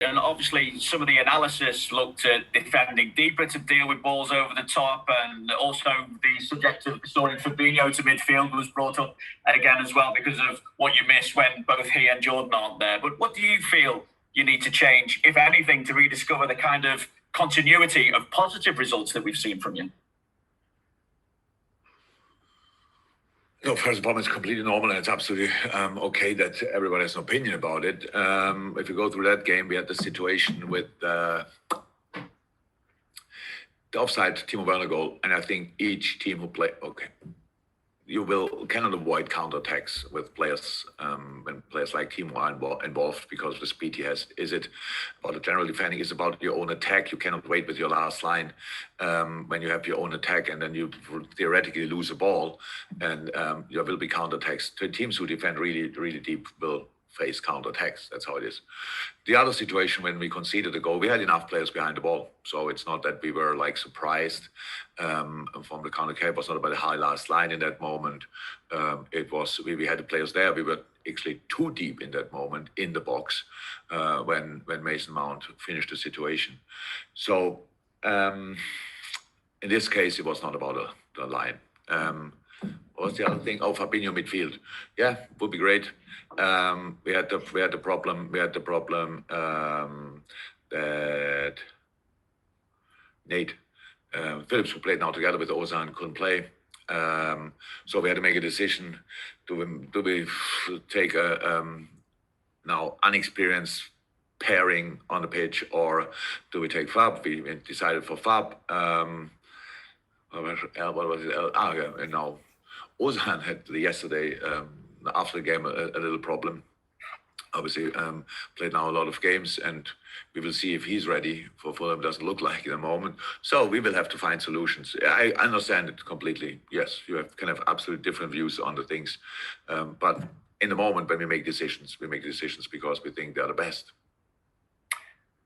And obviously, some of the analysis looked at defending deeper to deal with balls over the top, and also the subject of restoring Fabinho to midfield was brought up again as well because of what you miss when both he and Jordan aren't there. But what do you feel you need to change, if anything, to rediscover the kind of continuity of positive results that we've seen from you? No, first of all, it's completely normal, and it's absolutely okay that everybody has an opinion about it. If you go through that game, we had the situation with the offside Timo Werner goal, and I think each team who play, you cannot avoid counterattacks with players when players like Timo are involved because of the speed he has. Is it about the general defending? Is it about your own attack? You cannot wait with your last line when you have your own attack, and then you theoretically lose a ball, and there will be counterattacks. The teams who defend really, really deep will face counterattacks. That's how it is. The other situation, when we conceded a goal, we had enough players behind the ball, so it's not that we were like surprised from the counter attack. It was not about the high last line in that moment. It was we had the players there. We were actually too deep in that moment in the box when Mason Mount finished the situation. So in this case, it was not about the line. What was the other thing? Oh, Fabinho midfield. Yeah, would be great. We had the problem that Nate Phillips, who played now together with Ozan, couldn't play. So we had to make a decision. Do we take a now unexperienced pairing on the pitch, or do we take Fab? We decided for Fab. What was it? And now Ozan had yesterday after the game a little problem. Obviously, played now a lot of games, and we will see if he's ready for Fulham. Doesn't look like in the moment. So we will have to find solutions. I understand it completely. Yes, you can have absolutely different views on the things. But in the moment when we make decisions because we think they're the best.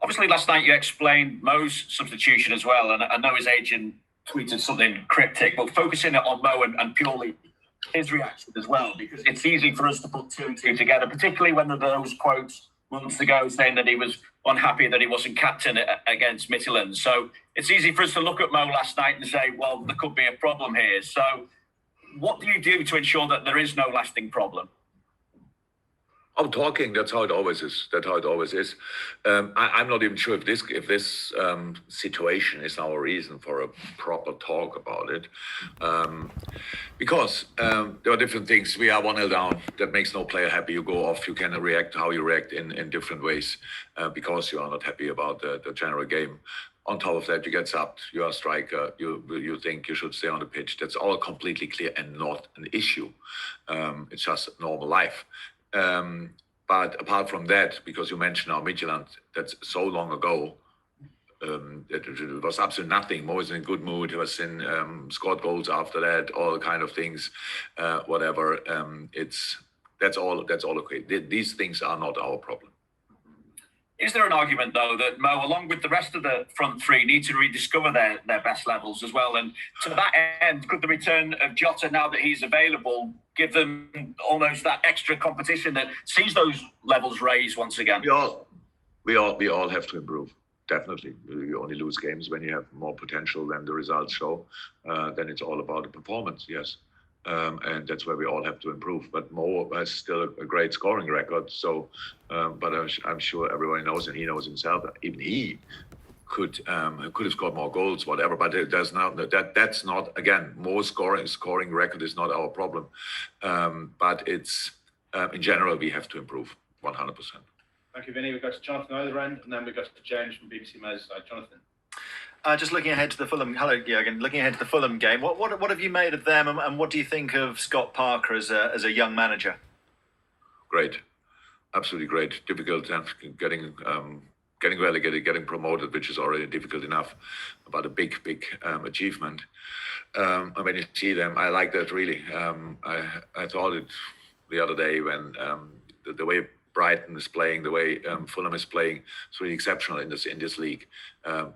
Obviously, last night you explained Mo's substitution as well, and I know his agent tweeted something cryptic, but focusing it on Mo and purely his reaction as well, because it's easy for us to put two and two together, particularly when there were those quotes months ago saying that he was unhappy that he wasn't captain against Midtjylland. So it's easy for us to look at Mo last night and say, well, there could be a problem here. So what do you do to ensure that there is no lasting problem? I'm talking. That's how it always is. I'm not even sure if this situation is now a reason for a proper talk about it, because there are different things. We are 1-0 down. That makes no player happy. You go off. You can react how you react in different ways because you are not happy about the general game. On top of that, you get subbed. You are a striker. You think you should stay on the pitch. That's all completely clear and not an issue. It's just normal life. But apart from that, because you mentioned now Midtjylland, that's so long ago, it was absolutely nothing. Mo was in a good mood. He was in scored goals after that, all kind of things, whatever. That's all okay. These things are not our problem. Is there an argument, though, that Mo, along with the rest of the front three, need to rediscover their best levels as well? And to that end, could the return of Jota, now that he's available, give them almost that extra competition that sees those levels raise once again? We all have to improve. Definitely. You only lose games when you have more potential than the results show. Then it's all about the performance, yes. And that's where we all have to improve. But Mo has still a great scoring record. So, but I'm sure everybody knows, and he knows himself, even he could have scored more goals, whatever. But that's not again, Mo's scoring record is not our problem. But it's in general we have to improve 100%. Thank you, Vinny. We've got Jonathan on the other end, and then we've got James from BBC Merseyside. Jonathan. Just looking ahead to the Fulham. Hello, Jurgen. Looking ahead to the Fulham game, what have you made of them, and what do you think of Scott Parker as a young manager? Great, absolutely great. Difficult getting relegated, getting promoted, which is already difficult enough, but a big achievement. And when you see them, I like that really. I thought it the other day when the way Brighton is playing, the way Fulham is playing, it's really exceptional in this league.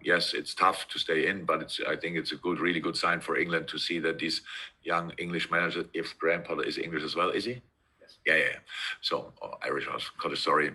Yes, it's tough to stay in, but I think it's a really good sign for England to see that these young English managers, if Graham Potter is English as well, is he? Yes. Yeah. So Irish Scottish, sorry.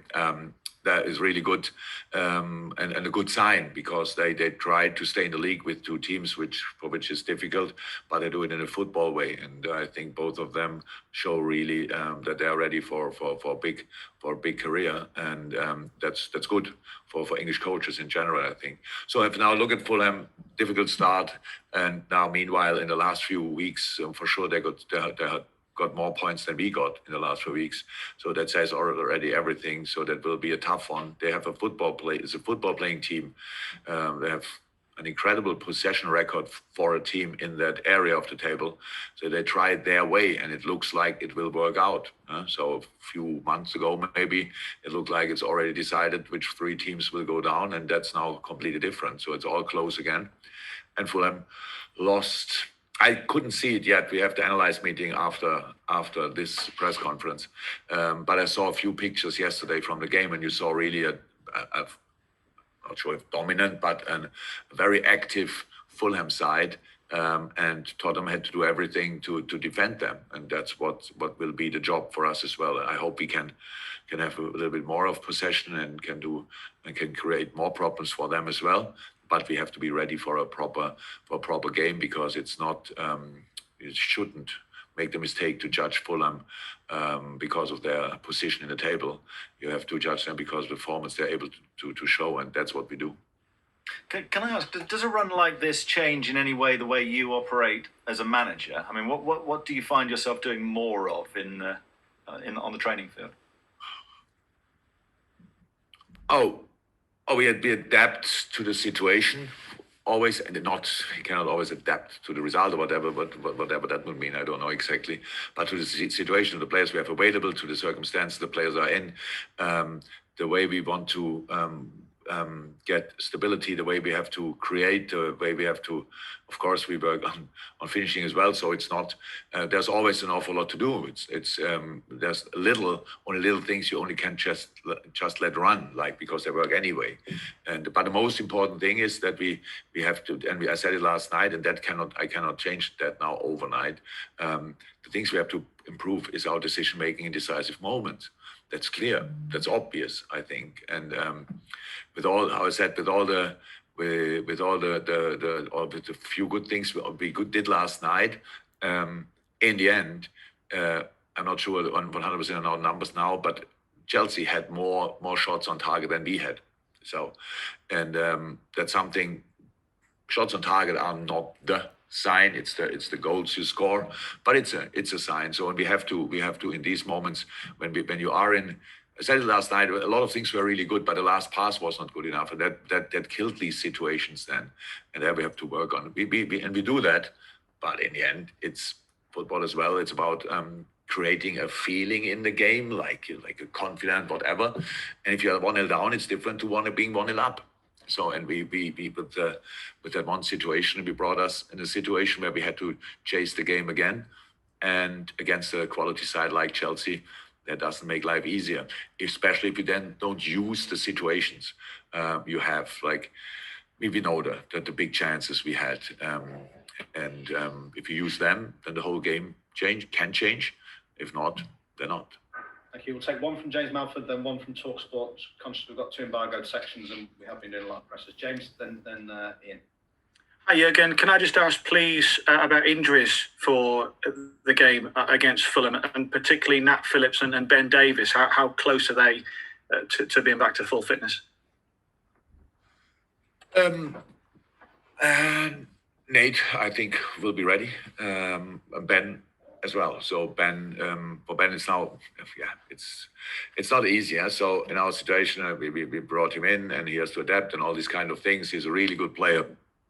That is really good, and a good sign, because they tried to stay in the league with two teams, for which is difficult, but they do it in a football way, and I think both of them show really that they are ready for a big career, and that's good for English coaches in general, I think. So if now look at Fulham, difficult start, and now meanwhile in the last few weeks, for sure they got more points than we got in the last few weeks. So that says already everything. So that will be a tough one. They have it's a football playing team. They have an incredible possession record for a team in that area of the table. So they tried their way, and it looks like it will work out. So a few months ago, maybe it looked like it's already decided which three teams will go down, and that's now completely different. So it's all close again. And Fulham lost. I couldn't see it yet. We have the analyze meeting after this press conference. But I saw a few pictures yesterday from the game, and you saw really not sure if dominant, but a very active Fulham side. And Tottenham had to do everything to defend them, and that's what will be the job for us as well. I hope we can have a little bit more of possession and can create more problems for them as well. But we have to be ready for a proper game, because it's not. You shouldn't make the mistake to judge Fulham because of their position in the table. You have to judge them because of the performance they're able to show, and that's what we do. Can I ask, does a run like this change in any way the way you operate as a manager? I mean, what do you find yourself doing more of on the training field? We adapt to the situation always, and you cannot always adapt to the result or whatever, but whatever that would mean, I don't know exactly. But to the situation of the players we have available, to the circumstances the players are in, the way we want to get stability, the way we have to create, the way we have to, of course, we work on finishing as well. So it's not. There's always an awful lot to do. There's only little things you only can just let run, like, because they work anyway. But the most important thing is that we have to, and I said it last night, and I cannot change that now overnight. The things we have to improve is our decision making in decisive moments. That's clear. That's obvious, I think. And with the few good things we did last night, in the end, I'm not sure on 100% on our numbers now, but Chelsea had more shots on target than we had. So, and that's something. Shots on target are not the sign. It's the goals you score, but it's a sign. So we have to in these moments when you are in. I said it last night. A lot of things were really good, but the last pass was not good enough, and that killed these situations then. And there we have to work on. We do that, but in the end, it's football as well. It's about creating a feeling in the game, like a confident whatever. And if you're 1-0 down, it's different to being 1-0 up. So, and we with that one situation, we brought us in a situation where we had to chase the game again, and against a quality side like Chelsea, that doesn't make life easier, especially if you then don't use the situations you have. Like we know that the big chances we had, and if you use them, then the whole game can change. If not, they're not. Thank you. We'll take one from James Malford, then one from TalkSport. Conscious we've got two embargoed sections, and we have been doing a lot of presses. James, then Ian. Hi, Jurgen. Can I just ask, please, about injuries for the game against Fulham, and particularly Nat Phillips and Ben Davies? How close are they to being back to full fitness? Nate, I think, will be ready. Ben as well. So Ben, for Ben, it's now, it's not easy. Yeah? So in our situation, we brought him in, and he has to adapt and all these kind of things. He's a really good player.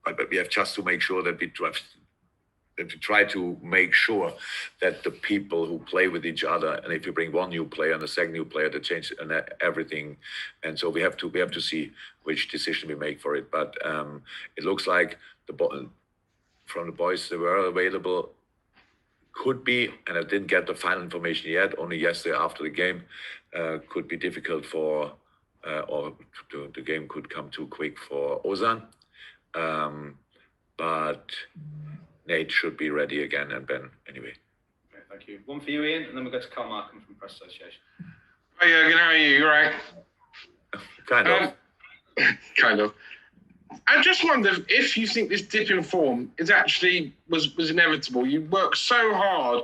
But we have just to make sure that we try to make sure that the people who play with each other, and if you bring one new player and a second new player, that changes everything. And so we have to see which decision we make for it. But it looks like from the boys that were available could be, and I didn't get the final information yet, only yesterday after the game, could be difficult or the game could come too quick for Ozan. But Nate should be ready again, and Ben anyway. Okay, thank you. One for you, Ian, and then we'll go to Carl Markham from Press Association. Hi Jurgen, how are you? You right? Kind of. Kind of. I just wonder if you think this dip in form is actually was inevitable. You worked so hard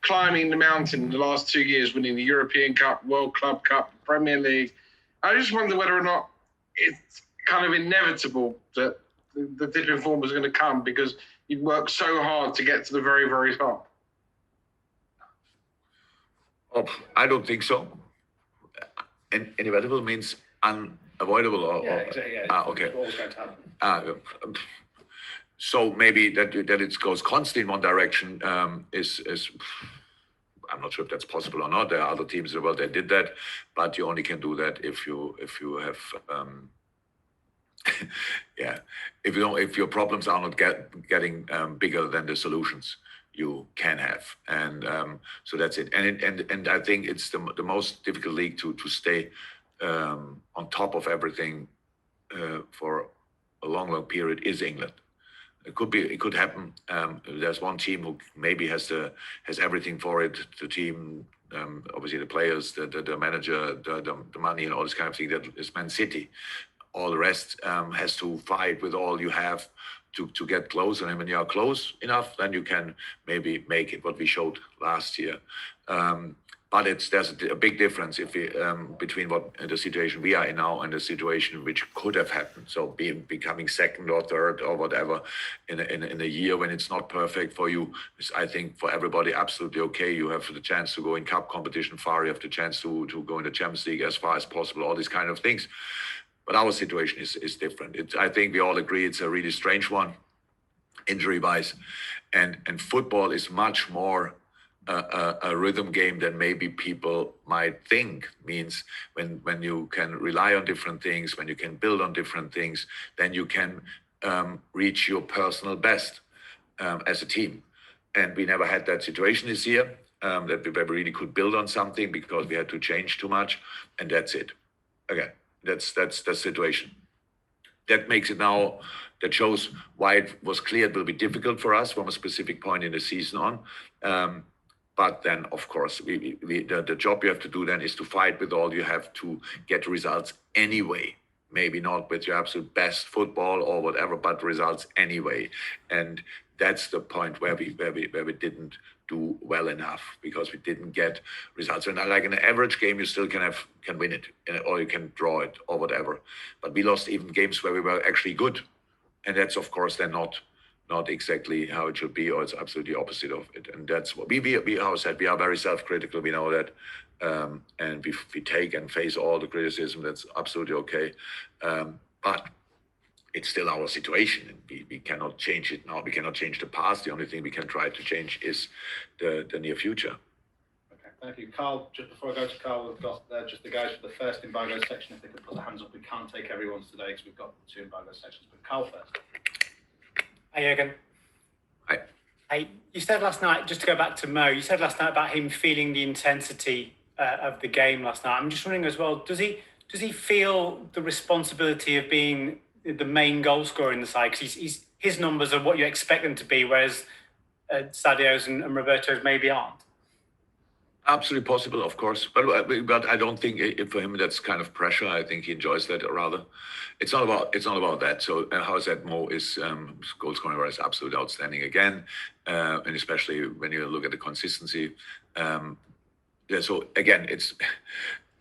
climbing the mountain in the last 2 years, winning the European Cup, World Club Cup, Premier League. I just wonder whether or not it's kind of inevitable that the dip in form was going to come because you worked so hard to get to the very, very top. Oh, I don't think so. And inevitable means unavoidable, or Exactly. Yeah, okay. It's always going to happen. So maybe that it goes constantly in one direction is I'm not sure if that's possible or not. There are other teams in the world that did that, but you only can do that if you have if your problems are not getting bigger than the solutions you can have, and so that's it. And I think it's the most difficult league to stay on top of everything for a long period is England. It could happen. There's one team who maybe has everything for it. The team, obviously the players, the manager, the money, and all this kind of thing. That is Man City. All the rest has to fight with all you have to get close. And when you are close enough, then you can maybe make it. What we showed last year. But there's a big difference between what the situation we are in now and the situation which could have happened. So becoming second or third or whatever in a year when it's not perfect for you is, I think, for everybody absolutely okay. You have the chance to go in cup competition far. You have the chance to go in the Champions League as far as possible. All these kind of things. But our situation is different. I think we all agree it's a really strange one, injury-wise, and football is much more a rhythm game than maybe people might think. Means when you can rely on different things, when you can build on different things, then you can reach your personal best as a team. And we never had that situation this year, that we really could build on something because we had to change too much, and that's it. Again, that's the situation. That makes it now. That shows why it was clear it will be difficult for us from a specific point in the season on. But then, of course, the job you have to do then is to fight with all you have to get results anyway. Maybe not with your absolute best football or whatever, but results anyway. And that's the point where we didn't do well enough because we didn't get results. And like in an average game, you still can win it, or you can draw it or whatever. But we lost even games where we were actually good, and that's of course then not exactly how it should be, or it's absolutely opposite of it. And that's what we how I said, we are very self-critical. We know that, and we take and face all the criticism. That's absolutely okay. But it's still our situation, and we cannot change it now. We cannot change the past. The only thing we can try to change is the near future. Okay, thank you. Carl, just before I go to Carl, we've got just the guys for the first embargo section. If they could put their hands up, we can't take everyone's today because we've got 2 embargo sections. But Carl first. Hi, Jurgen. Hi. Hey, you said last night, just to go back to Mo, you said last night about him feeling the intensity of the game last night. I'm just wondering as well, does he feel the responsibility of being the main goal scorer in the side? Because his numbers are what you expect them to be, whereas Sadio's and Roberto's maybe aren't. Absolutely possible, of course, but I don't think for him that's kind of pressure. I think he enjoys that rather. It's not about that. So how is that? Mo is goal scoring is absolutely outstanding again, and especially when you look at the consistency. So again, it's.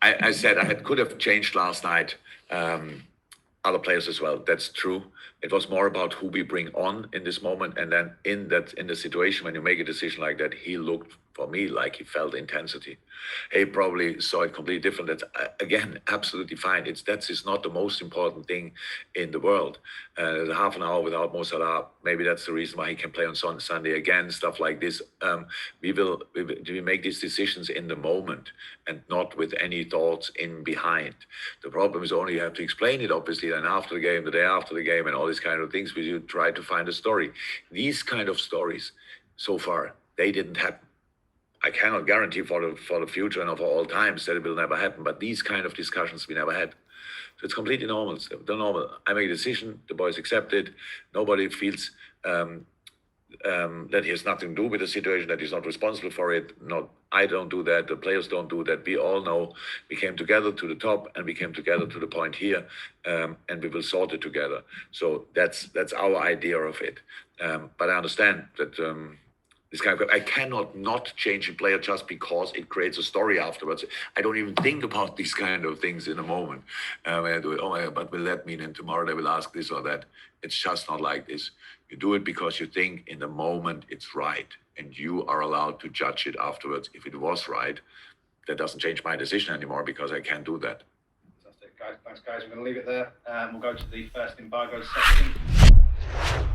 I said could have changed last night. Other players as well. That's true. It was more about who we bring on in this moment, and then in the situation when you make a decision like that, he looked for me like he felt intensity. He probably saw it completely different. That's again absolutely fine. That's not the most important thing in the world. Half an hour without Mo Salah, maybe that's the reason why he can play on Sunday again. Stuff like this. We make these decisions in the moment and not with any thoughts in behind. The problem is only you have to explain it obviously then after the game, the day after the game, and all these kind of things. Where you try to find a story. These kind of stories, so far, they didn't happen. I cannot guarantee for the future and for all times that it will never happen. But these kind of discussions we never had. So it's completely normal. The normal. I make a decision. The boys accept it. Nobody feels that he has nothing to do with the situation, that he's not responsible for it. Not, I don't do that. The players don't do that. We all know we came together to the top, and we came together to the point here, and we will sort it together. So that's our idea of it. But I understand that this kind of, I cannot not change a player just because it creates a story afterwards. I don't even think about these kind of things in a moment. When I do it, oh my God, but will that mean, and tomorrow they will ask this or that? It's just not like this. You do it because you think in the moment it's right, and you are allowed to judge it afterwards if it was right. That doesn't change my decision anymore because I can't do that. Fantastic, guys. Thanks, guys. We're going to leave it there. We'll go to the first embargo section.